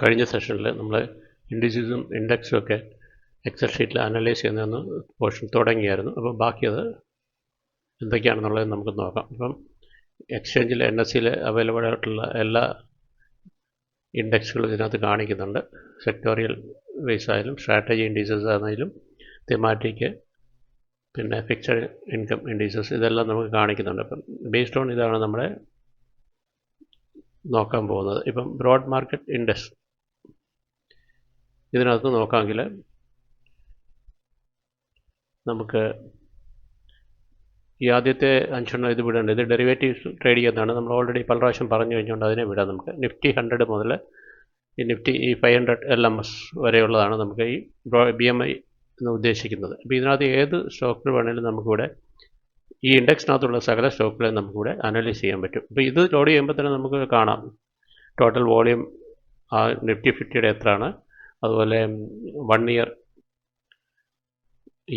കഴിഞ്ഞ സെഷനിൽ നമ്മൾ ഇൻഡിസസും ഇൻഡെക്സും ഒക്കെ എക്സൽ ഷീറ്റിൽ അനലൈസ് ചെയ്യുന്ന പോർഷൻ തുടങ്ങിയായിരുന്നു. അപ്പോൾ ബാക്കി അത് എന്തൊക്കെയാണെന്നുള്ളത് നമുക്ക് നോക്കാം. ഇപ്പം എക്സ്ചേഞ്ചിൽ NSEയിൽ അവൈലബിൾ ആയിട്ടുള്ള എല്ലാ ഇൻഡെക്സുകളും ഇതിനകത്ത് കാണിക്കുന്നുണ്ട്. സെക്ടോറിയൽ ബേസ് ആയാലും സ്ട്രാറ്റജി ഇൻഡിസസ് ആണെങ്കിലും തെമാറ്റിക്, പിന്നെ ഫിക്സഡ് ഇൻകം ഇൻഡിസസ്, ഇതെല്ലാം നമുക്ക് കാണിക്കുന്നുണ്ട്. അപ്പം ബേസ്ഡ് ഓൺ ഇതാണ് നമ്മുടെ നോക്കാൻ പോകുന്നത്. ഇപ്പം ബ്രോഡ് മാർക്കറ്റ് ഇൻഡെക്സ് ഇതിനകത്ത് നോക്കാമെങ്കിൽ നമുക്ക് ഈ ആദ്യത്തെ 5 ഇത് വിടേണ്ടത്, ഇത് ഡെറിവേറ്റീവ്സ് ട്രേഡ് ചെയ്യുന്നതാണ്. നമ്മൾ ഓൾറെഡി പല പ്രാവശ്യം പറഞ്ഞു കഴിഞ്ഞുകൊണ്ട് അതിനെ വിടാം. നമുക്ക് നിഫ്റ്റി 100 മുതൽ ഈ നിഫ്റ്റി 500 LMS വരെയുള്ളതാണ് നമുക്ക് ഈ BMI എന്ന് ഉദ്ദേശിക്കുന്നത്. അപ്പോൾ ഇതിനകത്ത് ഏത് സ്റ്റോക്കുകൾ വേണമെങ്കിലും നമുക്കിവിടെ ഈ ഇൻഡെക്സിനകത്തുള്ള സകല സ്റ്റോക്കുകളെ നമുക്കിവിടെ അനലൈസ് ചെയ്യാൻ പറ്റും. അപ്പോൾ ഇത് ലോഡ് ചെയ്യുമ്പോൾ തന്നെ നമുക്ക് കാണാം ടോട്ടൽ വോളിയം ആ നിഫ്റ്റി 50യുടെ എത്രയാണ്, അതുപോലെ 1 ഇയർ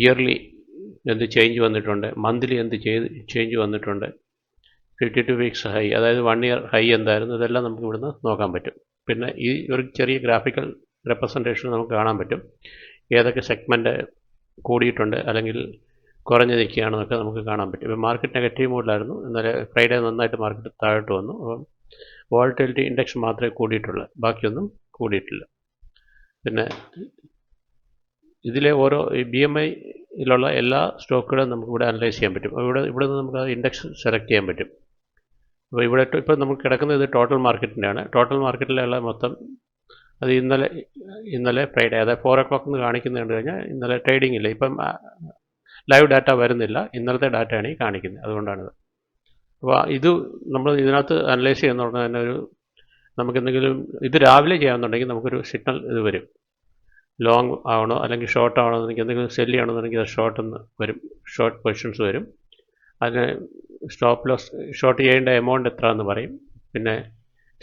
ഇയർലി എന്ത് ചേഞ്ച് വന്നിട്ടുണ്ട്, മന്ത്ലി എന്ത് ചേഞ്ച് വന്നിട്ടുണ്ട്, 52 വീക്സ് ഹൈ, അതായത് 1 ഇയർ ഹൈ എന്തായിരുന്നു, ഇതെല്ലാം നമുക്ക് ഇവിടുന്ന് നോക്കാൻ പറ്റും. പിന്നെ ഈ ഒരു ചെറിയ ഗ്രാഫിക്കൽ റെപ്രസെൻറ്റേഷൻ നമുക്ക് കാണാൻ പറ്റും ഏതൊക്കെ സെഗ്മെൻറ്റ് കൂടിയിട്ടുണ്ട് അല്ലെങ്കിൽ കുറഞ്ഞു നിൽക്കുകയാണെന്നൊക്കെ നമുക്ക് കാണാൻ പറ്റും. ഇപ്പോൾ മാർക്കറ്റ് നെഗറ്റീവ് മൂഡിലായിരുന്നു, ഇന്നലെ ഫ്രൈഡേ നന്നായിട്ട് മാർക്കറ്റ് താഴോട്ട് വന്നു. അപ്പം വോളറ്റിലിറ്റി ഇൻഡെക്സ് മാത്രമേ കൂടിയിട്ടുള്ളൂ, ബാക്കിയൊന്നും കൂടിയിട്ടില്ല. പിന്നെ ഇതിലെ ഓരോ BMIയിലുള്ള എല്ലാ സ്റ്റോക്കുകളും നമുക്കിവിടെ അനലൈസ് ചെയ്യാൻ പറ്റും. ഇവിടെ നിന്ന് നമുക്ക് ഇൻഡെക്സ് സെലക്ട് ചെയ്യാൻ പറ്റും. അപ്പോൾ ഇവിടെ ഇപ്പോൾ നമുക്ക് കിടക്കുന്നത് ഇത് ടോട്ടൽ മാർക്കറ്റിൻ്റെയാണ്. ടോട്ടൽ മാർക്കറ്റിലുള്ള മൊത്തം അത് ഇന്നലെ ഫ്രൈഡേ, അതായത് 4 o'clock എന്ന് കാണിക്കുന്നത് കണ്ടു കഴിഞ്ഞാൽ ഇന്നലെ ട്രേഡിംഗ് ഇല്ല. ഇപ്പം ലൈവ് ഡാറ്റ വരുന്നില്ല, ഇന്നലത്തെ ഡാറ്റയാണ് ഈ കാണിക്കുന്നത്, അതുകൊണ്ടാണിത്. അപ്പോൾ ഇത് നമ്മൾ ഇതിനകത്ത് അനലൈസ് ചെയ്യുന്ന തന്നെ നമുക്കെന്തെങ്കിലും ഇത് രാവിലെ ചെയ്യാമെന്നുണ്ടെങ്കിൽ നമുക്കൊരു സിഗ്നൽ ഇത് വരും, ലോങ് ആവണോ അല്ലെങ്കിൽ ഷോർട്ട് ആവണോ എന്നെങ്കിൽ എന്തെങ്കിലും സെല്ല് ചെയ്യണമെന്നുണ്ടെങ്കിൽ അത് ഷോർട്ട് എന്ന് വരും, ഷോർട്ട് പൊസിഷൻസ് വരും. അതിന് സ്റ്റോപ്പ് ലോസ് ഷോർട്ട് ചെയ്യേണ്ട എമൗണ്ട് എത്ര എന്ന് പറയും, പിന്നെ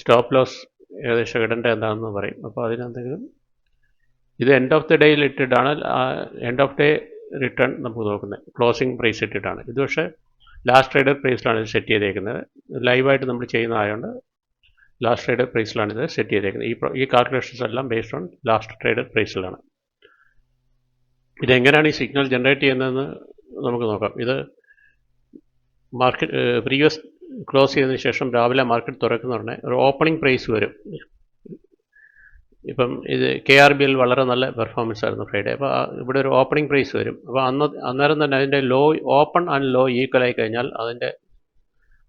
സ്റ്റോപ്പ് ലോസ് ഏകദേശം ഇടേണ്ട എന്താണെന്ന് പറയും. അപ്പോൾ അതിനെന്തെങ്കിലും ഇത് എൻഡ് ഓഫ് ദി ഡേയിൽ ഇട്ടിട്ടാണ്, എൻഡ് ഓഫ് ഡേ റിട്ടേൺ നമുക്ക് നോക്കുന്നത്, ക്ലോസിംഗ് പ്രൈസ് ഇട്ടിട്ടാണ്. ഇത് പക്ഷേ ലാസ്റ്റ് ട്രേഡർ പ്രൈസിലാണ് ഇത് സെറ്റ് ചെയ്തേക്കുന്നത്. ലൈവായിട്ട് നമ്മൾ ചെയ്യുന്നതായതുകൊണ്ട് ലാസ്റ്റ് ട്രേഡർ പ്രൈസിലാണ് ഇത് സെറ്റ് ചെയ്തേക്കുന്നത്. ഈ കാൽക്കുലേഷൻസ് എല്ലാം ബേസ്ഡ് ഓൺ ലാസ്റ്റ് ട്രേഡർ പ്രൈസിലാണ്. ഇതെങ്ങനെയാണ് ഈ സിഗ്നൽ ജനറേറ്റ് ചെയ്യുന്നതെന്ന് നമുക്ക് നോക്കാം. ഇത് മാർക്കറ്റ് പ്രീവിയസ് ക്ലോസ് ചെയ്തതിന് ശേഷം രാവിലെ മാർക്കറ്റ് തുറക്കുന്ന ഉടനെ ഒരു ഓപ്പണിംഗ് പ്രൈസ് വരും. ഇപ്പം ഇത് KRBL വളരെ നല്ല പെർഫോമൻസ് ആയിരുന്നു ഫ്രൈഡേ. അപ്പോൾ ഇവിടെ ഒരു ഓപ്പണിംഗ് പ്രൈസ് വരും. അപ്പോൾ അന്നേരം തന്നെ അതിൻ്റെ low, open and low equal ആയി കഴിഞ്ഞാൽ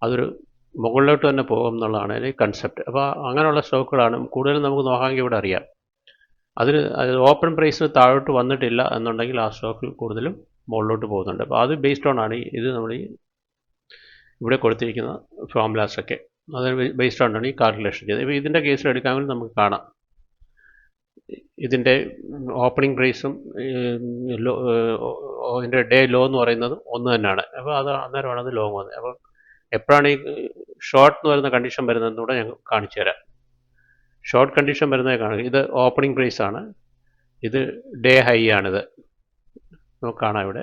അതൊരു മുകളിലോട്ട് തന്നെ പോകും എന്നുള്ളതാണ് അതിൻ്റെ കൺസെപ്റ്റ്. അപ്പോൾ അങ്ങനെയുള്ള സ്റ്റോക്കുകളാണ് കൂടുതലും നമുക്ക് നോക്കാമെങ്കിൽ ഇവിടെ അറിയാം. അത് ഓപ്പൺ പ്രൈസ് താഴോട്ട് വന്നിട്ടില്ല എന്നുണ്ടെങ്കിൽ ആ സ്റ്റോക്കിൽ കൂടുതലും മുകളിലോട്ട് പോകുന്നുണ്ട്. അപ്പോൾ അത് ബേസ്ഡ് ഓൺ ആണ് ഇത് നമ്മൾ ഇവിടെ കൊടുത്തിരിക്കുന്ന ഫോർമുലാസൊക്കെ, അത് ബേസ്ഡ് ഓൺ ആണ് ഈ കാൽക്കുലേഷൻ ചെയ്തത്. ഇപ്പോൾ ഇതിൻ്റെ കേസിൽ എടുക്കാമെങ്കിൽ നമുക്ക് കാണാം ഇതിൻ്റെ ഓപ്പണിംഗ് പ്രൈസും ഇതിൻ്റെ ഡേ ലോ എന്ന് പറയുന്നത് ഒന്ന് തന്നെയാണ്. അപ്പോൾ അന്നേരമാണ് അത് ലോങ് വന്നത്. അപ്പോൾ എപ്പോഴാണ് ഈ ഷോർട്ട് എന്ന് പറയുന്ന കണ്ടീഷൻ വരുന്നതെന്ന് കൂടെ ഞാൻ കാണിച്ചു തരാം. ഷോർട്ട് കണ്ടീഷൻ വരുന്നത് കാണുക, ഇത് ഓപ്പണിംഗ് പ്രൈസ് ആണ്, ഇത് ഡേ ഹൈ ആണിത്, നമുക്ക് കാണാം ഇവിടെ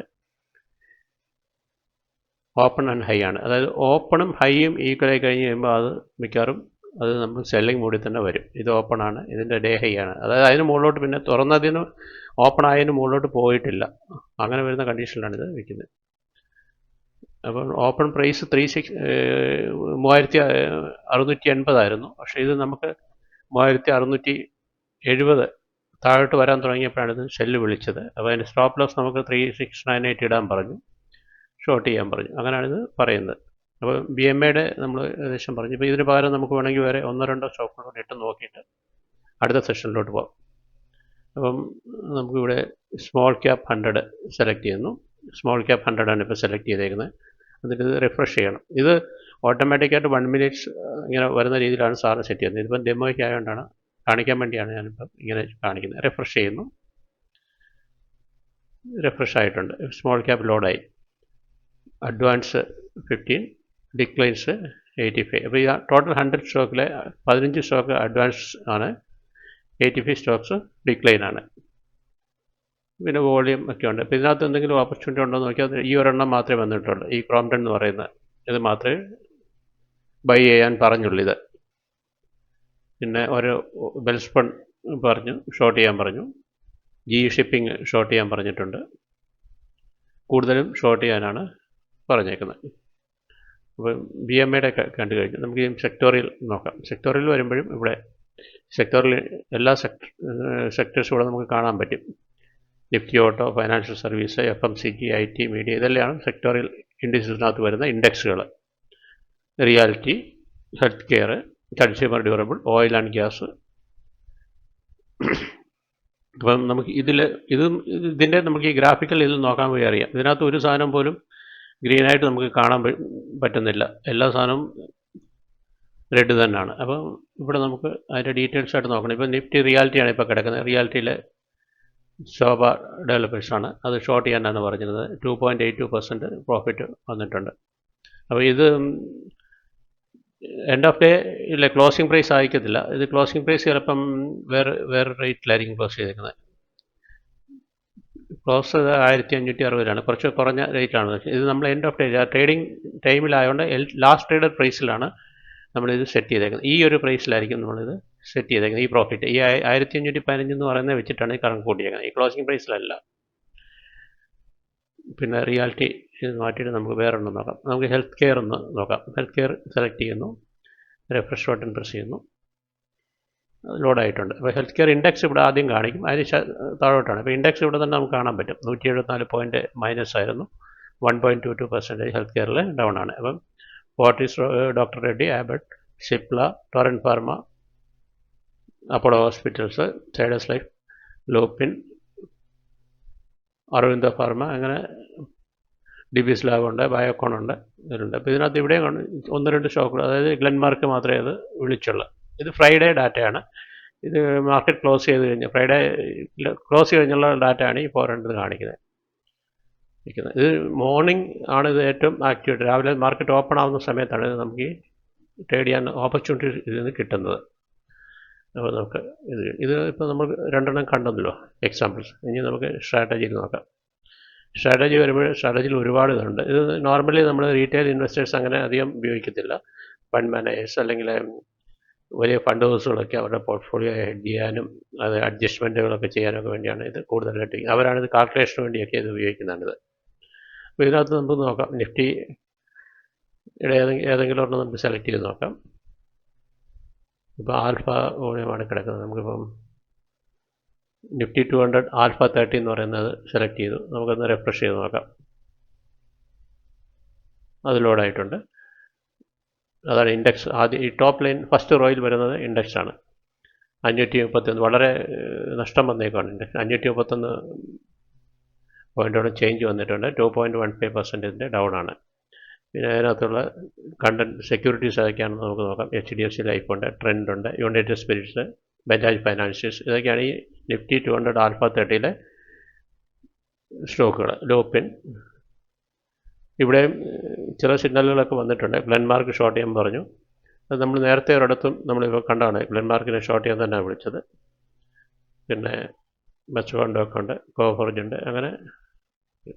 ഓപ്പൺ ആൻഡ് ഹൈ ആണ്. അതായത് ഓപ്പണും ഹൈയും ഈക്വലായി കഴിഞ്ഞ് കഴിയുമ്പോൾ അത് മിക്കവാറും അത് നമ്മൾ സെല്ലിംഗ് മൂഡിൽ തന്നെ വരും. ഇത് ഓപ്പൺ ആണ്, ഇതിൻ്റെ ഡേ ഹൈ ആണ്. അതായത് അതിന് മുകളിലോട്ട് പിന്നെ തുറന്നതിന് ഓപ്പൺ ആയതിന് മുകളിലോട്ട് പോയിട്ടില്ല, അങ്ങനെ വരുന്ന കണ്ടീഷനിലാണ് ഇത് വയ്ക്കുന്നത്. അപ്പം ഓപ്പൺ പ്രൈസ് 3680 ആയിരുന്നു. പക്ഷേ ഇത് നമുക്ക് 3670 താഴോട്ട് വരാൻ തുടങ്ങിയപ്പോഴാണ് ഇത് സെല്ല് വിളിച്ചത്. അപ്പോൾ അതിൻ്റെ സ്റ്റോപ്പ് ലോസ് നമുക്ക് 3698 ഇടാൻ പറഞ്ഞു, ഷോർട്ട് ചെയ്യാൻ പറഞ്ഞു. അങ്ങനെയാണിത് പറയുന്നത്. അപ്പോൾ BMIയുടെ നമ്മൾ ഏകദേശം പറഞ്ഞു. ഇപ്പോൾ ഇതിന് പകരം നമുക്ക് വേണമെങ്കിൽ വേറെ 1-2 സ്റ്റോക്കുകളോട് ഇട്ട് നോക്കിയിട്ട് അടുത്ത സെഷനിലോട്ട് പോകാം. അപ്പം നമുക്കിവിടെ സ്മോൾ ക്യാപ്പ് 100 സെലക്ട് ചെയ്യുന്നു. സ്മോൾ ക്യാപ്പ് 100 ആണ് ഇപ്പോൾ സെലക്ട് ചെയ്തേക്കുന്നത്. എന്നിട്ട് ഇത് റിഫ്രഷ് ചെയ്യണം. ഇത് ഓട്ടോമാറ്റിക്കായിട്ട് 1 മിനിറ്റ്സ് ഇങ്ങനെ വരുന്ന രീതിയിലാണ് സാറ് സെറ്റ് ചെയ്യുന്നത്. ഇതിപ്പം ഡെമോയ്ക്ക് ആയതുകൊണ്ടാണ്, കാണിക്കാൻ വേണ്ടിയാണ് ഞാനിപ്പം ഇങ്ങനെ കാണിക്കുന്നത്. റിഫ്രഷ് ചെയ്യുന്നു, റിഫ്രഷ് ആയിട്ടുണ്ട്. സ്മോൾ ക്യാപ്പ് ലോഡായി. Advance 15, declines 85. അപ്പോൾ ഈ ടോട്ടൽ 100 സ്റ്റോക്കിലെ 15 സ്റ്റോക്ക് അഡ്വാൻസ് ആണ്, 85 സ്റ്റോക്സ് ഡിക്ലൈൻ ആണ്. പിന്നെ വോളിയം ഒക്കെ ഉണ്ട്. അപ്പോൾ ഇതിനകത്ത് എന്തെങ്കിലും ഓപ്പർച്യൂണിറ്റി ഉണ്ടോ എന്ന് നോക്കിയാൽ ഈ ഒരെണ്ണം മാത്രമേ വന്നിട്ടുള്ളൂ, ഈ ക്രോംപ്ടൺ എന്ന് പറയുന്ന ഇത് മാത്രമേ ബൈ ചെയ്യാൻ പറഞ്ഞുള്ളൂ. ഇത് പിന്നെ ഒരു വെൽസ്പൺ പറഞ്ഞു, ഷോർട്ട് ചെയ്യാൻ പറഞ്ഞു. ജി ഷിപ്പിംഗ് ഷോർട്ട് ചെയ്യാൻ പറഞ്ഞിട്ടുണ്ട്. കൂടുതലും ഷോർട്ട് ചെയ്യാനാണ് പറഞ്ഞേക്കുന്നത്. അപ്പോൾ BMA കണ്ടു കഴിഞ്ഞു. നമുക്ക് ഈ സെക്ടോറിയൽ നോക്കാം. സെക്ടോറിയൽ വരുമ്പോഴും ഇവിടെ സെക്ടോറിൽ എല്ലാ സെക്ടേഴ്സും ഇവിടെ നമുക്ക് കാണാൻ പറ്റും. Nifty auto, financial service, FMCG, IT, media, ഇതെല്ലാം സെക്ടോറിയൽ ഇൻഡിസസിനകത്ത് വരുന്ന ഇൻഡെക്സുകൾ. Reality, health care, consumer durable, oil and gas. അപ്പം നമുക്ക് ഇതിൻ്റെ നമുക്ക് ഈ ഗ്രാഫിക്കൽ ഇതിൽ നോക്കാൻ പോയി അറിയാം. ഇതിനകത്ത് ഒരു സാധനം പോലും ഗ്രീനായിട്ട് നമുക്ക് കാണാൻ പറ്റുന്നില്ല. എല്ലാ സാധനവും റെഡ് തന്നെയാണ്. അപ്പം ഇവിടെ നമുക്ക് അതിൻ്റെ ഡീറ്റെയിൽസ് ആയിട്ട് നോക്കണം. ഇപ്പോൾ നിഫ്റ്റി റിയാലിറ്റിയാണ് ഇപ്പോൾ കിടക്കുന്നത്. റിയാലിറ്റിയിലെ ശോഭ ഡെവലപ്പേഴ്സാണ്. അത് ഷോർട്ട് ചെയ്യാനാണ് പറഞ്ഞിരുന്നത്. 2.82% പ്രോഫിറ്റ് വന്നിട്ടുണ്ട്. അപ്പോൾ ഇത് എൻഡ് ഓഫ് ഡേ ഇല്ല, ക്ലോസിംഗ് പ്രൈസ് ആയിരിക്കത്തില്ല. ഇത് ക്ലോസിംഗ് പ്രൈസ് ചിലപ്പം വേറെ റേറ്റിലായിരിക്കും ക്ലോസ് ചെയ്തേക്കുന്നത്. ക്ലോസ് 1560 കുറച്ച് കുറഞ്ഞ റേറ്റാണ്. ഇത് നമ്മൾ എൻഡ് ഓഫ് ഡേ ട്രേഡിംഗ് ടൈമിലായതുകൊണ്ട് ലാസ്റ്റ് ട്രേഡഡ് പ്രൈസിലാണ് നമ്മളിത് സെറ്റ് ചെയ്തേക്കുന്നത്. ഈ ഒരു പ്രൈസിലായിരിക്കും നമ്മളിത് സെറ്റ് ചെയ്തേക്കുന്നത്. ഈ പ്രോഫിറ്റ് ഈ 1515 എന്ന് പറയുന്നത് വെച്ചിട്ടാണ് ഈ കണക്ക് കൂട്ടിയേക്കുന്നത്. ഈ ക്ലോസിംഗ് പ്രൈസിലല്ല. പിന്നെ റിയാലിറ്റി ഇത് മാറ്റിയിട്ട് നമുക്ക് വേറെ ഒന്നും നോക്കാം. നമുക്ക് ഹെൽത്ത് കെയർ ഒന്ന് നോക്കാം. ഹെൽത്ത് കെയർ സെലക്ട് ചെയ്യുന്നു, റിഫ്രഷ് ബട്ടൺ പ്രസ് ചെയ്യുന്നു, ലോഡായിട്ടുണ്ട്. അപ്പോൾ ഹെൽത്ത് കെയർ ഇൻഡെക്സ് ഇവിടെ ആദ്യം കാണിക്കും, അതിന് താഴോട്ടാണ്. ഇപ്പോൾ ഇൻഡെക്സ് ഇവിടെ തന്നെ നമുക്ക് കാണാൻ പറ്റും. 174 പോയിൻറ്റ് മൈനസ് ആയിരുന്നു. 1.22% ഹെൽത്ത് കെയറിൽ ഡൗൺ ആണ്. അപ്പം Fortis, doctor Reddy, Abbott, Cipla, Torrent pharma, Apollo hospitals, Zydus life, Lupin, Aurobindo pharma, അങ്ങനെ ഡിബിസ് ലാബ് ഉണ്ട്, ബയോകോൺ ഉണ്ട്, ഇതിലുണ്ട്. അപ്പോൾ ഇതിനകത്ത് ഇവിടെയും ഒന്ന് രണ്ട് സ്റ്റോക്കുകൾ, അതായത് ഗ്ലെൻമാർക്ക് മാത്രമേ അത് വിളിച്ചുള്ളൂ. ഇത് ഫ്രൈഡേ ഡാറ്റയാണ്. ഇത് മാർക്കറ്റ് ക്ലോസ് ചെയ്ത് കഴിഞ്ഞാൽ ഫ്രൈഡേ ക്ലോസ് ചെയ്ത് കഴിഞ്ഞുള്ള ഡാറ്റയാണ് ഈ 400 കാണിക്കുന്നത്. ഇത് മോർണിംഗ് ആണ് ഇത് ഏറ്റവും ആക്റ്റീവായിട്ട്. രാവിലെ മാർക്കറ്റ് ഓപ്പൺ ആവുന്ന സമയത്താണ് ഇത് നമുക്ക് ട്രേഡ് ചെയ്യാൻ ഓപ്പർച്യൂണിറ്റി ഇതിൽ നിന്ന് കിട്ടുന്നത്. അപ്പോൾ നമുക്ക് ഇത് ഇപ്പോൾ നമ്മൾ രണ്ടെണ്ണം കണ്ടല്ലോ എക്സാമ്പിൾസ്. ഇനി നമുക്ക് സ്ട്രാറ്റജിയിൽ നോക്കാം. സ്ട്രാറ്റജി വരുമ്പോൾ സ്ട്രാറ്റജിയിൽ ഒരുപാട് ഇതുണ്ട്. ഇത് നോർമലി നമ്മൾ റീറ്റെയിൽ ഇൻവെസ്റ്റേഴ്സ് അങ്ങനെ അധികം ഉപയോഗിക്കത്തില്ല. ഫണ്ട് മാനേജേഴ്സ് അല്ലെങ്കിൽ വലിയ ഫണ്ട് ഹൗസുകളൊക്കെ അവരുടെ പോർട്ട്ഫോളിയോ ഹെഡ് ചെയ്യാനും അത് അഡ്ജസ്റ്റ്മെൻറ്റുകളൊക്കെ ചെയ്യാനൊക്കെ വേണ്ടിയാണ് ഇത് കൂടുതലായിട്ട്. അവരാണിത് കാൽക്കുലേഷന് വേണ്ടിയൊക്കെ ഇത് ഉപയോഗിക്കുന്നതാണിത്. അപ്പോൾ ഇതിനകത്ത് നമുക്ക് നോക്കാം. നിഫ്റ്റിയുടെ ഏതെങ്കിലും ഒരെണ്ണം നമുക്ക് സെലക്ട് ചെയ്ത് നോക്കാം. ഇപ്പോൾ ആൽഫ വോളിയമാണ് കിടക്കുന്നത്. നമുക്കിപ്പം നിഫ്റ്റി 200 ആൽഫ 30 എന്ന് പറയുന്നത് സെലക്ട് ചെയ്തു. നമുക്കൊന്ന് റിഫ്രഷ് ചെയ്ത് നോക്കാം. അത് ലോഡായിട്ടുണ്ട്. അതാണ് ഇൻഡെക്സ്. ആദ്യം ഈ ടോപ്പ് ലൈൻ ഫസ്റ്റ് റോയിൽ വരുന്നത് ഇൻഡെക്സാണ്. 531 വളരെ നഷ്ടം വന്നേക്കാണ് ഇൻഡെക്സ്. 531 പോയിൻറ്റോടെ ചേഞ്ച് വന്നിട്ടുണ്ട്. 2.15% ഡൗൺ ആണ്. പിന്നെ അതിനകത്തുള്ള കണ്ടന്റ് സെക്യൂരിറ്റീസ് ഏതൊക്കെയാണെന്ന് നമുക്ക് നോക്കാം. HDFC ലൈഫ് ഉണ്ട്, ട്രെൻഡ് ഉണ്ട്, യുണൈറ്റഡ് സ്പിരിറ്റ്സ്, ബജാജ് ഫൈനാൻഷ്യൽസ്. ഇതൊക്കെയാണ് ഈ നിഫ്റ്റി 200 ആൽഫ 30 സ്റ്റോക്കുകൾ. ലോപ്പിൻ ഇവിടെ ചില സിഗ്നലുകളൊക്കെ വന്നിട്ടുണ്ട്. ഗ്ലെൻമാർക്ക് ഷോർട്ട് ചെയ്യാൻ പറഞ്ഞു. അത് നമ്മൾ നേരത്തെ ഒരിടത്തും നമ്മളിപ്പോൾ കണ്ടാണ്. ഗ്ലെൻമാർക്കിനെ ഷോർട്ട് ചെയ്യാൻ തന്നെയാണ് വിളിച്ചത്. പിന്നെ മെച്ചോണ്ടൊക്കെ ഉണ്ട്, കോഫോർജ് ഉണ്ട്. അങ്ങനെ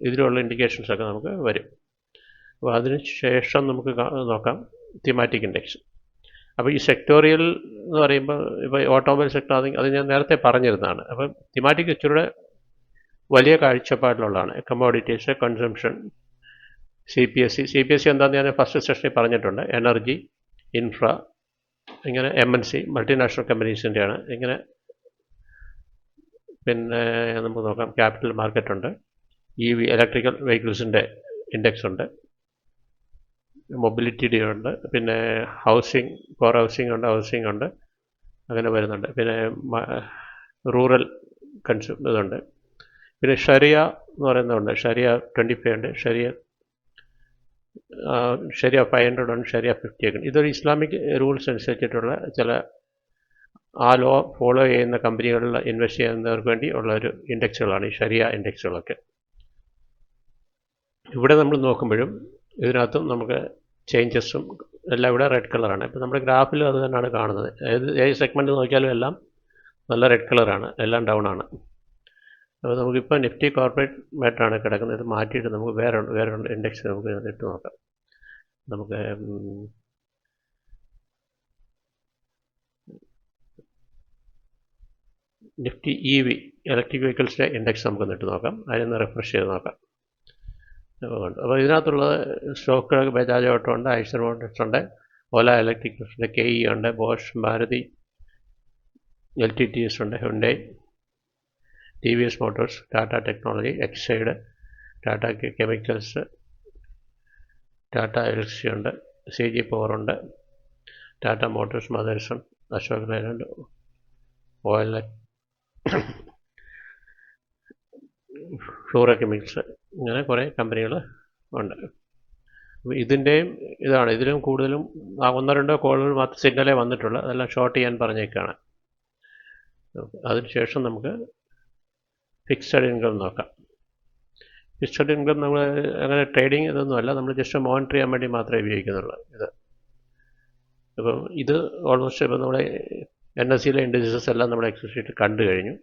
ഇതിലുള്ള ഇൻഡിക്കേഷൻസൊക്കെ നമുക്ക് വരും. അപ്പോൾ അതിന് ശേഷം നമുക്ക് നോക്കാം തിമാറ്റിക് ഇൻഡെക്സ്. അപ്പോൾ ഈ സെക്ടോറിയൽ എന്ന് പറയുമ്പോൾ ഇപ്പോൾ ഓട്ടോമൊബൈൽ സെക്ടർ അത് ഞാൻ നേരത്തെ പറഞ്ഞിരുന്നതാണ്. അപ്പം തിമാറ്റിക് ഇച്ചിലൂടെ വലിയ കാഴ്ചപ്പാടിലുള്ളതാണ്. കമ്മോഡിറ്റീസ്, കൺസംഷൻ, CPSE എന്താണെന്ന് ഞാൻ ഫസ്റ്റ് സെഷനിൽ പറഞ്ഞിട്ടുണ്ട്. എനർജി, ഇൻഫ്ര, ഇങ്ങനെ MNC മൾട്ടിനാഷണൽ കമ്പനീസിൻ്റെയാണ്. ഇങ്ങനെ പിന്നെ നമുക്ക് നോക്കാം. ക്യാപിറ്റൽ മാർക്കറ്റ് ഉണ്ട്, EV ഇലക്ട്രിക്കൽ വെഹിക്കിൾസിൻ്റെ ഇൻഡെക്സ് ഉണ്ട്, മൊബിലിറ്റിയുടെ ഉണ്ട്, പിന്നെ ഹൗസിംഗ്, കോർ ഹൗസിംഗ് ഉണ്ട്, അങ്ങനെ വരുന്നുണ്ട്. പിന്നെ റൂറൽ ഇതുണ്ട്. പിന്നെ ഷരിയ എന്ന് പറയുന്നതുണ്ട്. ഷരിയ 25 ഉണ്ട്, ഷരിയ 500 ഉണ്ട്, ഷരിയ 50 ഒക്കെ ഉണ്ട്. ഇതൊരു ഇസ്ലാമിക് റൂൾസ് അനുസരിച്ചിട്ടുള്ള ചില ആ ലോ ഫോളോ ചെയ്യുന്ന കമ്പനികളിൽ ഇൻവെസ്റ്റ് ചെയ്യുന്നവർക്ക് വേണ്ടി ഉള്ള ഒരു ഇൻഡെക്സുകളാണ് ഈ ഷരിയ ഇൻഡെക്സുകളൊക്കെ. ഇവിടെ നമ്മൾ നോക്കുമ്പോഴും ഇതിനകത്തും നമുക്ക് ചേഞ്ചസും എല്ലാം ഇവിടെ റെഡ് കളറാണ്. ഇപ്പോൾ നമ്മുടെ ഗ്രാഫിലും അത് തന്നെയാണ് കാണുന്നത്. ഏത് സെഗ്മെൻറ്റ് നോക്കിയാലും എല്ലാം നല്ല റെഡ് കളറാണ്, എല്ലാം ഡൗൺ ആണ്. അപ്പോൾ നമുക്കിപ്പോൾ നിഫ്റ്റി കോർപ്പറേറ്റ് മാറ്റാണ് കിടക്കുന്നത്. ഇത് മാറ്റിയിട്ട് നമുക്ക് വേറെ ഇൻഡെക്സ് നമുക്ക് ഇട്ട് നോക്കാം. നമുക്ക് നിഫ്റ്റി EV ഇലക്ട്രിക് വെഹിക്കിൾസിൻ്റെ ഇൻഡെക്സ് നമുക്കൊന്ന് ഇട്ട് നോക്കാം. അതിനൊന്ന് റിഫ്രഷ് ചെയ്ത് നോക്കാം. അപ്പോൾ ഇതിനകത്തുള്ള സ്റ്റോക്കുകൾ ബജാജ് ഓട്ടോ ഉണ്ട്, ഐഷർ മോട്ടോഴ്സ് ഉണ്ട്, ഓല ഇലക്ട്രിക് ഉണ്ട്, KE ഉണ്ട്, ബോഷ്, മാരുതി, LTTS ഉണ്ട്, Hyundai, TVS Motors, Tata Technology, Exide, Tata Chemicals, Tata LC ഉണ്ട്, CG പവർ ഉണ്ട്, Tata Motors, Motherson, Ashok Leyland, oil, fluoro chemicals, ഇങ്ങനെ കുറേ കമ്പനികൾ ഉണ്ട്. അപ്പോൾ ഇതിൻ്റെയും ഇതാണ്, ഇതിലും കൂടുതലും ഒന്നോ രണ്ടോ കോളുകൾ മാത്രം സിഗ്നലേ വന്നിട്ടുള്ളൂ. അതെല്ലാം ഷോർട്ട് ചെയ്യാൻ പറഞ്ഞേക്കാണ്. അതിനുശേഷം നമുക്ക് ഫിക്സഡ് ഇൻകം നോക്കാം. ഫിക്സഡ് ഇൻകം നമ്മൾ അങ്ങനെ ട്രേഡിങ് ഇതൊന്നുമല്ല, നമ്മൾ ജസ്റ്റ് മോണിറ്റർ ചെയ്യാൻ വേണ്ടി മാത്രമേ ഉപയോഗിക്കുന്നുള്ളൂ ഇത്. അപ്പം ഇത് ഓൾമോസ്റ്റ് ഇപ്പോൾ നമ്മുടെ NSEയിലെ ഇൻഡിസസ് എല്ലാം നമ്മുടെ എക്സൽ ഷീറ്റ് കണ്ടു കഴിഞ്ഞു.